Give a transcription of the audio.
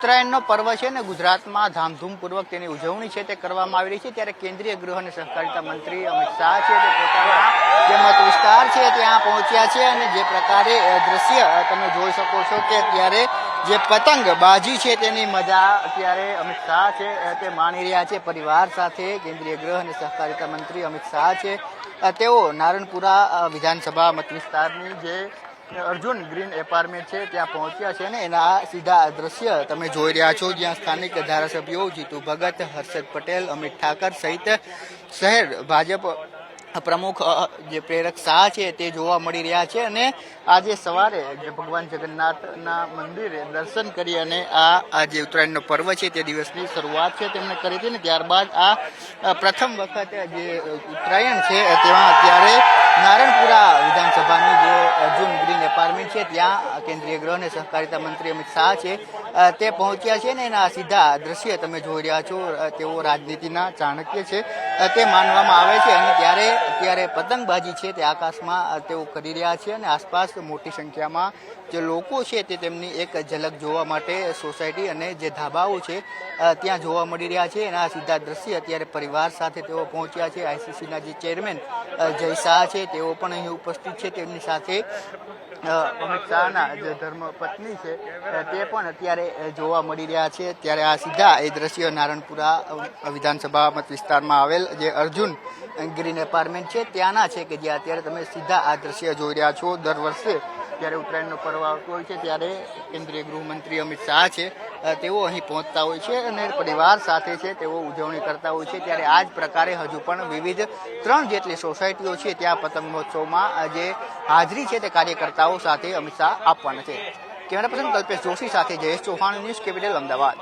ઉત્તરાયણનો પર્વ છે ને ગુજરાતમાં ધામધૂમપૂર્વક તેની ઉજવણી છે તે કરવામાં આવી રહી છે ત્યારે કેન્દ્રીય ગૃહ અને સહકારિતા મંત્રી અમિત શાહ છે તે પોતાના જે મત વિસ્તાર છે ત્યાં પહોંચ્યા છે અને જે પ્રકારે દ્રશ્ય તમે જોઈ શકો છો કે અત્યારે જે પતંગ બાજી છે તેની મજા અત્યારે અમિત શાહ છે તે માણી રહ્યા છે પરિવાર સાથે। કેન્દ્રીય ગૃહ અને સહકારિતા મંત્રી અમિત શાહ છે તેઓ નારણપુરા વિધાનસભા મત વિસ્તારની જે અર્જુન ગ્રીન એપાર્ટમેન્ટ છે ત્યાં પહોંચ્યા છે ને એના સીધા દ્રશ્ય તમે જોઈ રહ્યા છો જ્યાં સ્થાનિક ધારાસભ્યો જીતુ ભગત, હર્ષદ પટેલ, અમિત ઠાકર સહિત શહેર ભાજપ પ્રમુખ જે પ્રેરક શાહ છે તે જોવા મળી રહ્યા છે અને આજે સવારે જે ભગવાન જગન્નાથના મંદિરે દર્શન કરી અને આ જે ઉત્તરાયણનો પર્વ છે તે દિવસની શરૂઆત છે તેમણે કરી હતી ને ત્યારબાદ આ પ્રથમ વખત જે ઉત્તરાયણ છે તેમાં અત્યારે નારણપુરા વિધાનસભાની જે અર્જુન ગ્રીન એપાર્ટમેન્ટ છે ત્યાં કેન્દ્રીય ગૃહ અને સહકારિતા મંત્રી અમિત શાહ છે તે પહોંચ્યા છે ને એના સીધા દ્રશ્ય તમે જોઈ રહ્યા છો। તેઓ રાજનીતિના ચાણક્ય છે તે માનવામાં આવે છે અને અત્યારે પતંગબાજી છે તે આકાશમાં તેઓ કરી રહ્યા છે અને આસપાસ મોટી સંખ્યામાં જે લોકો છે તે તેમની એક ઝલક જોવા માટે સોસાયટી અને જે ધાબાઓ છે ત્યાં જોવા મળી રહ્યા છે। એના સીધા દ્રશ્ય અત્યારે પરિવાર સાથે તેઓ પહોંચ્યા છે। આઈસીસીના જે ચેરમેન જય શાહ છે તેઓ પણ અહીં ઉપસ્થિત છે। તેમની સાથે અમિત શાહના જે ધર્મપત્ની છે તે પણ અત્યારે જોવા મળી રહ્યા છે। ત્યારે આ સીધા એ દ્રશ્ય નારણપુરા વિધાનસભા મત વિસ્તારમાં આવેલ જે અર્જુન ગ્રીન એપાર્ટમેન્ટ છે ત્યાંના છે કે જ્યાં અત્યારે તમે સીધા આ દ્રશ્ય જોઈ રહ્યા છો। દર વર્ષે જ્યારે ઉત્તરાયણનો પર્વ આવતો હોય છે ત્યારે કેન્દ્રીય ગૃહમંત્રી અમિત શાહ છે તેઓ અહીં પહોંચતા હોય છે અને પરિવાર સાથે છે તેઓ ઉજવણી કરતા હોય છે। ત્યારે આ જ પ્રકારે હજુ પણ વિવિધ 3 જેટલી સોસાયટીઓ છે ત્યાં પતંગ મહોત્સવમાં જે હાજરી છે તે કાર્યકર્તાઓ સાથે અમિત શાહ આપવાના છે। કેમેરા પર્સન કલ્પેશ જોશી સાથે જયેશ ચૌહાણ, ન્યૂઝ કેપિટલ, અમદાવાદ।